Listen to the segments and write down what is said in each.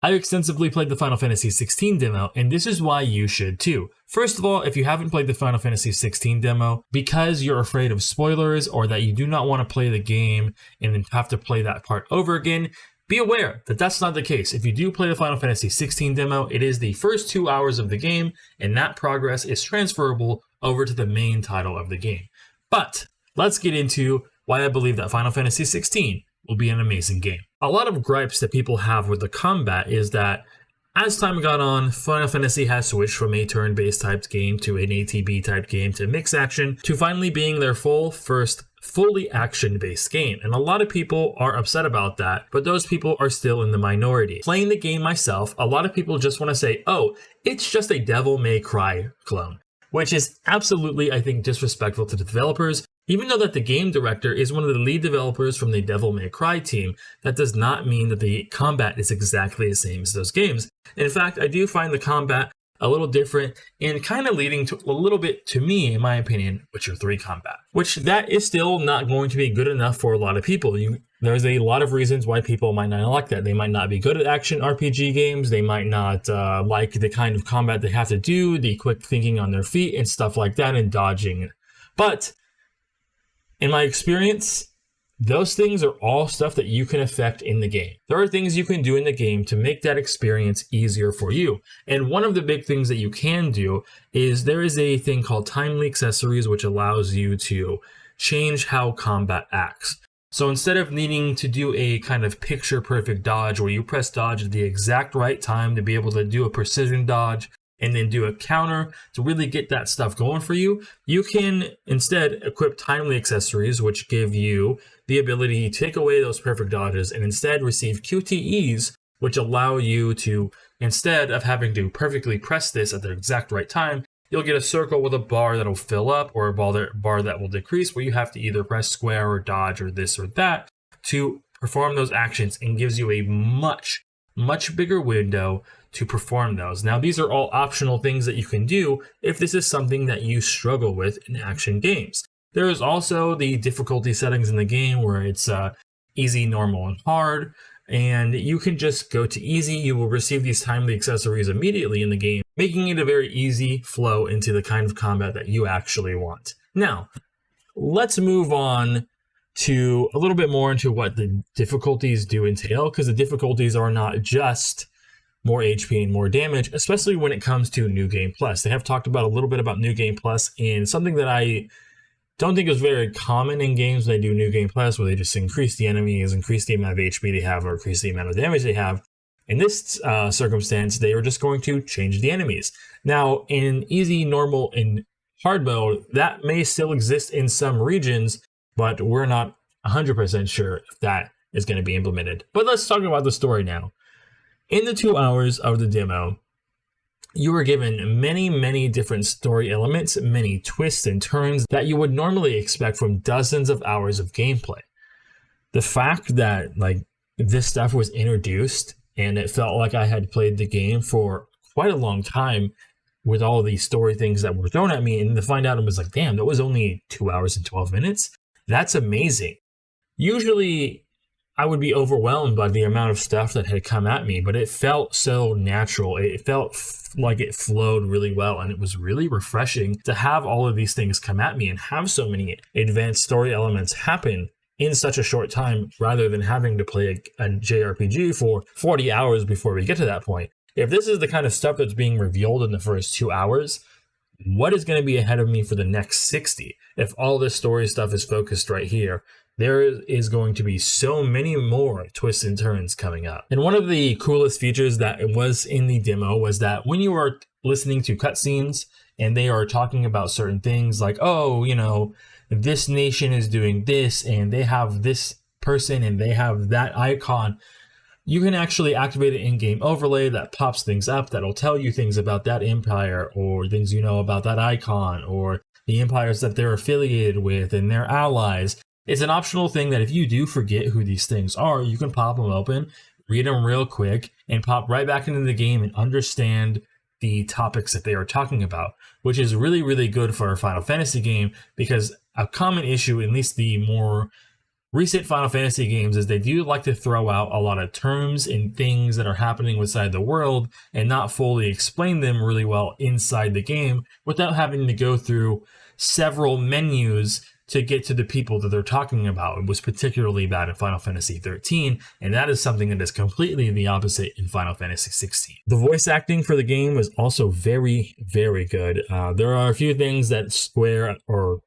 I've extensively played the Final Fantasy XVI demo, and this is why you should too. First of all, if you haven't played the Final Fantasy XVI demo, because you're afraid of spoilers or that you do not want to play the game and then have to play that part over again, be aware that that's not the case. If you do play the Final Fantasy XVI demo, it is the first 2 hours of the game, and that progress is transferable over to the main title of the game. But let's get into why I believe that Final Fantasy XVI will be an amazing game. A lot of gripes that people have with the combat is that as time got on, Final Fantasy has switched from a turn-based typed game to an ATB type game to mixed action to finally being their first fully action-based game. And a lot of people are upset about that, but those people are still in the minority. Playing the game myself, a lot of people just want to say, oh, it's just a Devil May Cry clone, which is absolutely, I think, disrespectful to the developers. Even though that the game director is one of the lead developers from the Devil May Cry team, that does not mean that the combat is exactly the same as those games. In fact, I do find the combat a little different and kind of leading to a little bit, to me, in my opinion, Witcher 3 combat, which that is still not going to be good enough for a lot of people. There's a lot of reasons why people might not like that. They might not be good at action RPG games. They might not like the kind of combat they have to do, the quick thinking on their feet and stuff like that and dodging. But in my experience, those things are all stuff that you can affect in the game. There are things you can do in the game to make that experience easier for you. And one of the big things that you can do is there is a thing called Timely Accessories, which allows you to change how combat acts. So instead of needing to do a kind of picture perfect dodge where you press dodge at the exact right time to be able to do a precision dodge and then do a counter to really get that stuff going for you, you can instead equip Timely Accessories, which give you the ability to take away those perfect dodges and instead receive QTEs, which allow you to, instead of having to perfectly press this at the exact right time, you'll get a circle with a bar that'll fill up or a bar that will decrease, where you have to either press square or dodge or this or that to perform those actions, and gives you a much bigger window to perform those. Now, these are all optional things that you can do if this is something that you struggle with in action games. There is also the difficulty settings in the game where it's easy, normal, and hard, and you can just go to easy. You will receive these Timely Accessories immediately in the game, making it a very easy flow into the kind of combat that you actually want. Now, let's move on to a little bit more into what the difficulties do entail, because the difficulties are not just more HP and more damage, especially when it comes to New Game Plus. They have talked about a little bit about New Game Plus, and something that I don't think is very common in games when they do New Game Plus, where they just increase the enemies, increase the amount of HP they have, or increase the amount of damage they have. In this circumstance, they are just going to change the enemies. Now, in easy, normal, and hard mode, that may still exist in some regions, but we're not 100% sure if that is going to be implemented. But let's talk about the story now. In the 2 hours of the demo, you were given many different story elements, many twists and turns that you would normally expect from dozens of hours of gameplay. The fact that this stuff was introduced and it felt like I had played the game for quite a long time with all of these story things that were thrown at me, and to find out it was like, damn, that was only 2 hours and 12 minutes. That's amazing. Usually I would be overwhelmed by the amount of stuff that had come at me, but it felt so natural. It felt like it flowed really well, and it was really refreshing to have all of these things come at me and have so many advanced story elements happen in such a short time, rather than having to play a JRPG for 40 hours before we get to that point. If this is the kind of stuff that's being revealed in the first 2 hours, what is going to be ahead of me for the next 60? If all this story stuff is focused right here, there is going to be so many more twists and turns coming up. And one of the coolest features that was in the demo was that when you are listening to cutscenes and they are talking about certain things like, oh, this nation is doing this and they have this person and they have that icon, you can actually activate an in-game overlay that pops things up that'll tell you things about that empire, or things about that icon, or the empires that they're affiliated with and their allies. It's an optional thing that if you do forget who these things are, you can pop them open, read them real quick, and pop right back into the game and understand the topics that they are talking about, which is really good for a Final Fantasy game, because a common issue, at least the more recent Final Fantasy games is they do like to throw out a lot of terms and things that are happening inside the world and not fully explain them really well inside the game without having to go through several menus to get to the people that they're talking about. It was particularly bad in Final Fantasy 13, and that is something that is completely the opposite in Final Fantasy 16. The voice acting for the game is also very, very good. There are a few things that Square or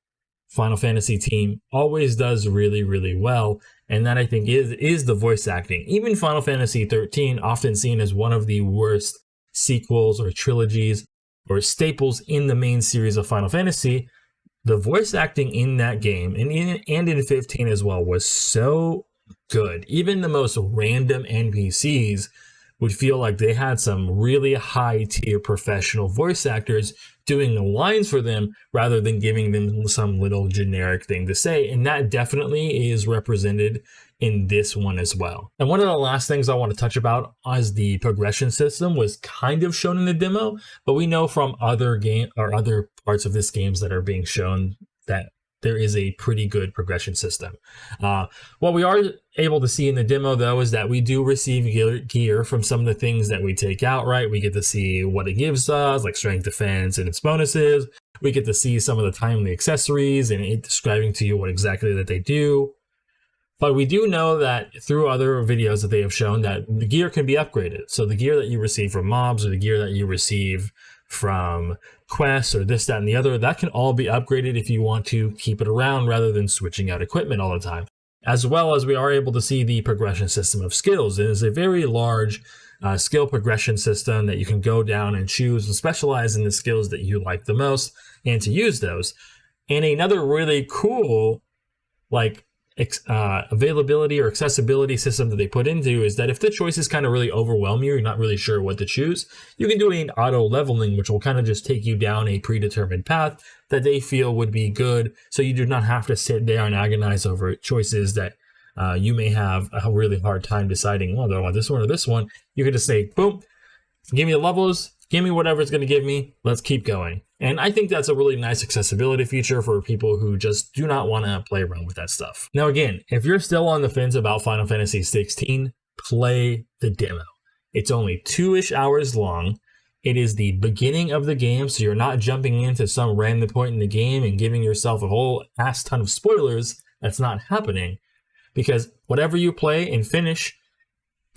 Final Fantasy team always does really, really well, and that I think is the voice acting. Even Final Fantasy 13, often seen as one of the worst sequels or trilogies or staples in the main series of Final Fantasy, the voice acting in that game and in 15 as well was so good. Even the most random NPCs would feel like they had some really high tier professional voice actors doing the lines for them rather than giving them some little generic thing to say. And that definitely is represented in this one as well. And one of the last things I want to touch about is the progression system was kind of shown in the demo, but we know from other parts of this games that are being shown that there is a pretty good progression system. What we are able to see in the demo, though, is that we do receive gear from some of the things that we take out, right? We get to see what it gives us, like strength, defense, and its bonuses. We get to see some of the timely accessories and it describing to you what exactly that they do. But we do know that through other videos that they have shown that the gear can be upgraded. So the gear that you receive from mobs or the gear that you receive from quests or this, that, and the other, that can all be upgraded if you want to keep it around rather than switching out equipment all the time. As well as we are able to see the progression system of skills. It is a very large skill progression system that you can go down and choose and specialize in the skills that you like the most and to use those. And another really cool availability or accessibility system that they put into is that if the choices kind of really overwhelm you, you're not really sure what to choose, you can do an auto leveling, which will kind of just take you down a predetermined path that they feel would be good, so you do not have to sit there and agonize over choices that you may have a really hard time deciding, well, do I want this one or this one? You can just say, boom, give me the levels, give me whatever it's going to give me, let's keep going. And I think that's a really nice accessibility feature for people who just do not want to play around with that stuff. Now again, if you're still on the fence about Final Fantasy 16, play the demo. It's only 2-ish hours long. It is the beginning of the game, so you're not jumping into some random point in the game and giving yourself a whole ass ton of spoilers. That's not happening. Because whatever you play and finish,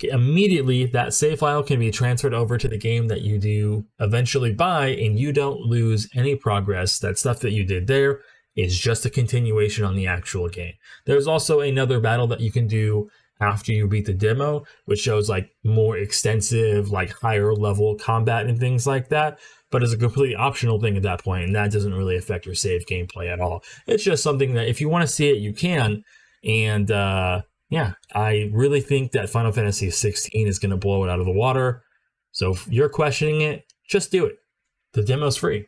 immediately that save file can be transferred over to the game that you do eventually buy, and you don't lose any progress. That stuff that you did there is just a continuation on the actual game. There's also another battle that you can do after you beat the demo, which shows like more extensive, like higher level combat and things like that, but it's a completely optional thing at that point, and that doesn't really affect your save gameplay at all. It's just something that if you want to see it, you can. And yeah, I really think that Final Fantasy 16 is going to blow it out of the water. So if you're questioning it, just do it. The demo's free.